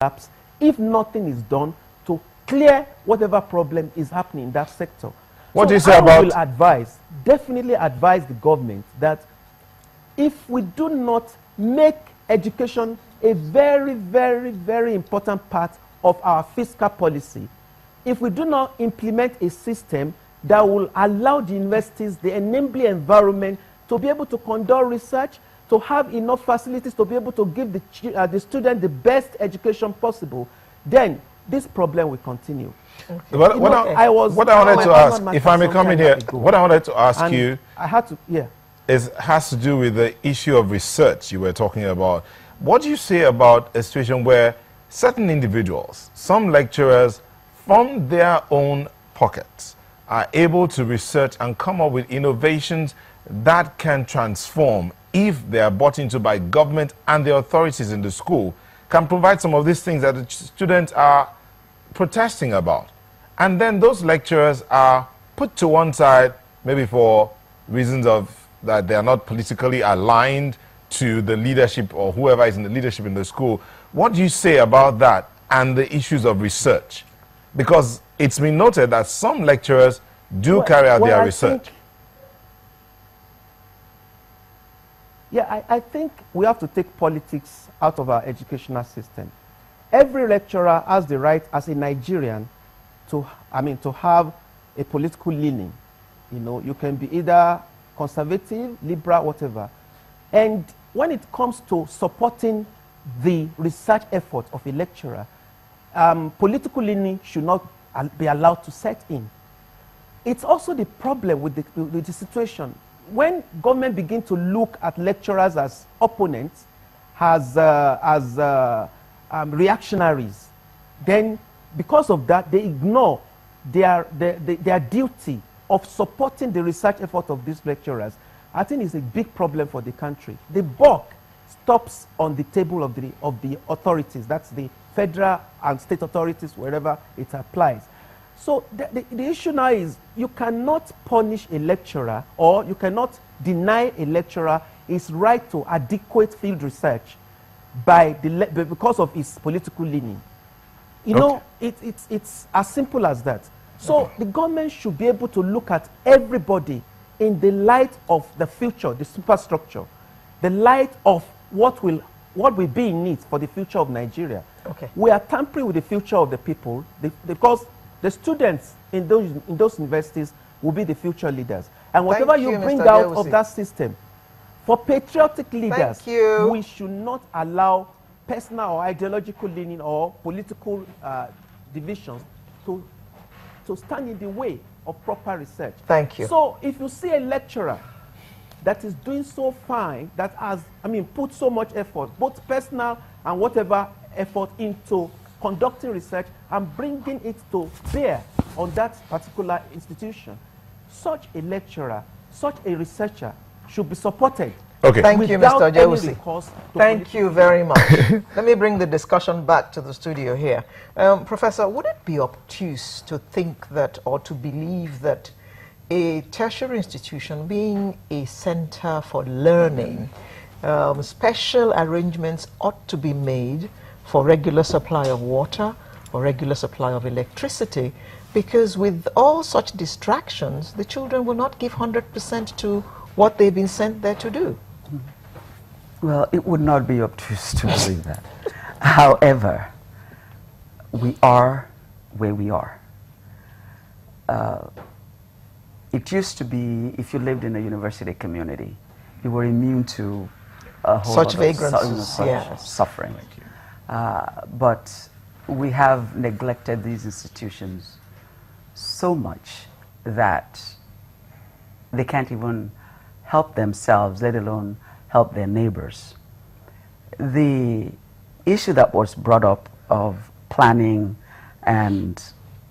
collapse if nothing is done to clear whatever problem is happening in that sector. What so do you say I about... will definitely advise the government that if we do not make education a very, very, very important part of our fiscal policy, if we do not implement a system that will allow the universities the enabling environment to be able to conduct research, to have enough facilities to be able to give the student the best education possible, then this problem will continue. Okay. What I wanted to ask, if I may come in here, what I wanted to ask you has to do with the issue of research you were talking about. What do you say about a situation where certain individuals, some lecturers, from their own pockets, are able to research and come up with innovations that can transform, if they are bought into by government and the authorities in the school, can provide some of these things that the students are protesting about. And then those lecturers are put to one side, maybe for reasons of that they are not politically aligned to the leadership or whoever is in the leadership in the school. What do you say about that and the issues of research? Because it's been noted that some lecturers do carry out their research. I think we have to take politics out of our educational system. Every lecturer has the right, as a Nigerian, to have a political leaning. You know, you can be either conservative, liberal, whatever. And when it comes to supporting the research effort of a lecturer, political leaning should not be allowed to set in. It's also the problem with the situation. When government begin to look at lecturers as opponents, as reactionaries, then because of that, they ignore their duty of supporting the research effort of these lecturers. I think it's a big problem for the country. The buck stops on the table of the authorities. That's the federal and state authorities, wherever it applies. So the issue now is you cannot punish a lecturer, or you cannot deny a lecturer his right to adequate field research because of his political leaning. You know, it's as simple as that. So the government should be able to look at everybody in the light of the future, the superstructure, the light of what will be in need for the future of Nigeria. We are tampering with the future of the people because the students in those universities will be the future leaders. And whatever you bring out of that system, for patriotic leaders, we should not allow personal or ideological leaning or political divisions to stand in the way of proper research. Thank you. So if you see a lecturer that is doing so fine, that has, put so much effort, both personal and whatever effort, into conducting research and bringing it to bear on that particular institution, such a lecturer, such a researcher should be supported. Thank you, Mr. Jewusi. Thank you very much. Let me bring the discussion back to the studio here. Professor, would it be obtuse to think that, or to believe that, a tertiary institution being a center for learning, special arrangements ought to be made for regular supply of water, or regular supply of electricity, because with all such distractions, the children will not give 100% to what they've been sent there to do? Well, it would not be obtuse to believe that. However, we are where we are. It used to be, if you lived in a university community, you were immune to a whole such lot vagrancies, of suffering. But we have neglected these institutions so much that they can't even help themselves, let alone help their neighbors. The issue that was brought up of planning and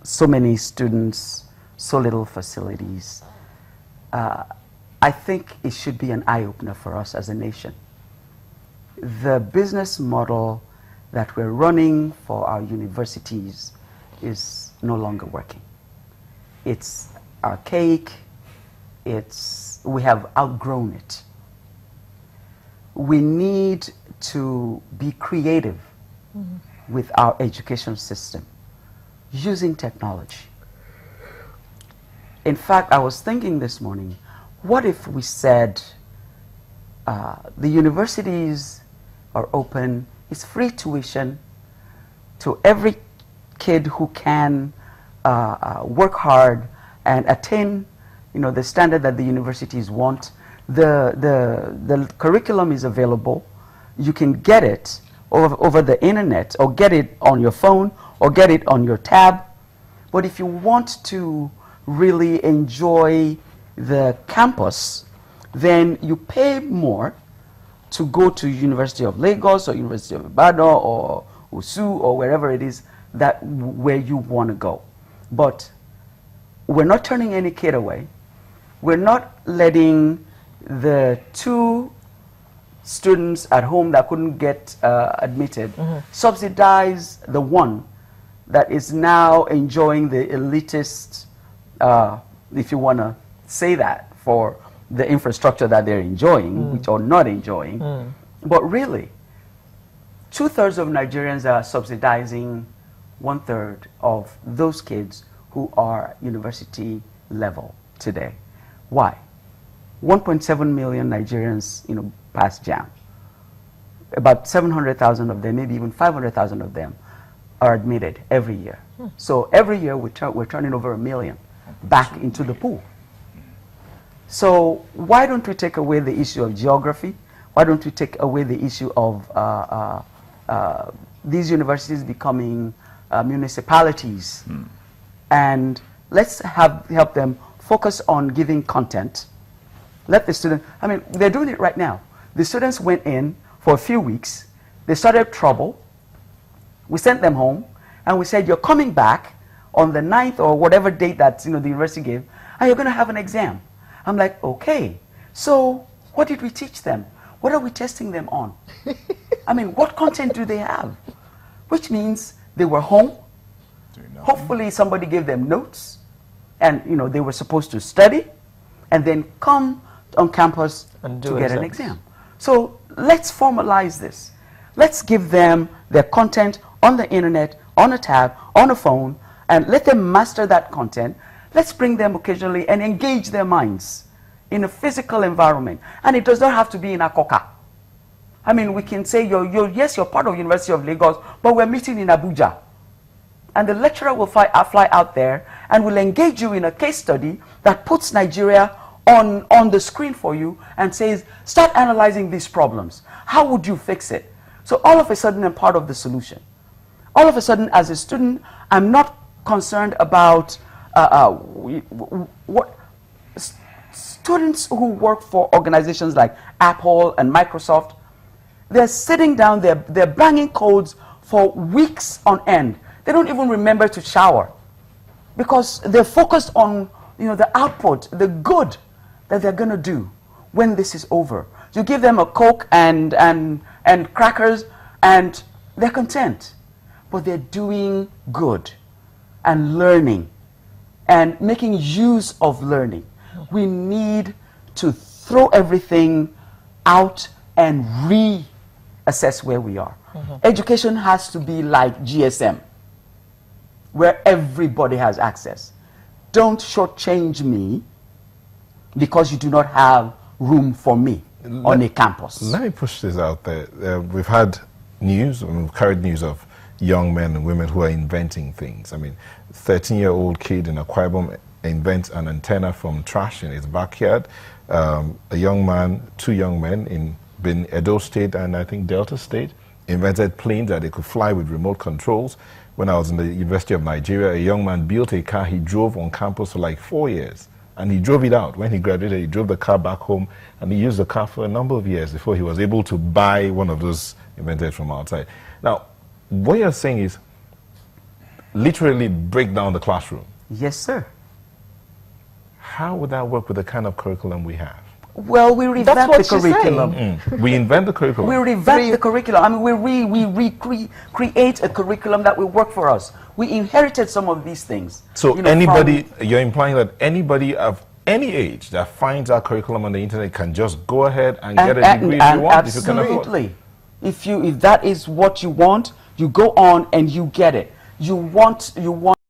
so many students, so little facilities, I think it should be an eye-opener for us as a nation. The business model that we're running for our universities is no longer working. It's archaic, we have outgrown it. We need to be creative with our education system using technology. In fact, I was thinking this morning, what if we said the universities are open, it's free tuition to every kid who can work hard and attain, the standard that the universities want. The curriculum is available. You can get it over the internet, or get it on your phone, or get it on your tab. But if you want to really enjoy the campus, then you pay more to go to University of Lagos or University of Ibadan or USU or wherever it is where you want to go. But we're not turning any kid away. We're not letting the 2 students at home that couldn't get admitted subsidize the one that is now enjoying the elitist, if you want to say that, for the infrastructure that they're enjoying, which are not enjoying. But really, 2/3 of Nigerians are subsidizing 1/3 of those kids who are university level today. Why? 1.7 million Nigerians, pass JAM. About 700,000 of them, maybe even 500,000 of them, are admitted every year. So every year we're turning over 1 million back into the pool. So why don't we take away the issue of geography? Why don't we take away the issue of these universities becoming municipalities? And let's help them focus on giving content. Let the student, they're doing it right now. The students went in for a few weeks. They started trouble. We sent them home, and we said, you're coming back on the 9th or whatever date that the university gave, and you're going to have an exam. I'm like, okay. So what did we teach them? What are we testing them on? What content do they have? Which means they were home. Hopefully somebody gave them notes, and they were supposed to study, and then come on campus to get an exam. So let's formalize this. Let's give them their content on the internet, on a tab, on a phone, and let them master that content. Let's bring them occasionally and engage their minds in a physical environment. And it does not have to be in Akoka. We can say, yes, you're part of University of Lagos, but we're meeting in Abuja. And the lecturer will fly out there and will engage you in a case study that puts Nigeria on the screen for you and says, start analyzing these problems. How would you fix it? So all of a sudden, I'm part of the solution. All of a sudden, as a student, I'm not concerned about what students who work for organizations like Apple and Microsoft. They're sitting down, they're banging codes for weeks on end. They don't even remember to shower because they're focused on the output, the good that they're going to do when this is over. You give them a Coke and crackers, and they're content. But they're doing good and learning and making use of learning. We need to throw everything out and reassess where we are. Education has to be like GSM, where everybody has access. Don't shortchange me because you do not have room for me on a campus. Let me push this out there. We've had news, we've carried news of young men and women who are inventing things. 13-year-old kid in Akwa Ibom invents an antenna from trash in his backyard. A young man, 2 young men in Edo State and I think Delta State invented planes that they could fly with remote controls. When I was in the University of Nigeria, a young man built a car he drove on campus for like 4 years. And he drove it out. When he graduated, he drove the car back home, and he used the car for a number of years before he was able to buy one of those invented from outside. Now, what you're saying is literally break down the classroom. Yes, sir. How would that work with the kind of curriculum we have? Well, we revamp the curriculum. We invent the curriculum. We revamp the curriculum. We create a curriculum that will work for us. We inherited some of these things. So anybody, you're implying that anybody of any age that finds our curriculum on the internet can just go ahead and get a degree if you want, if you can afford. Absolutely. If that is what you want, You go on and you get it. You want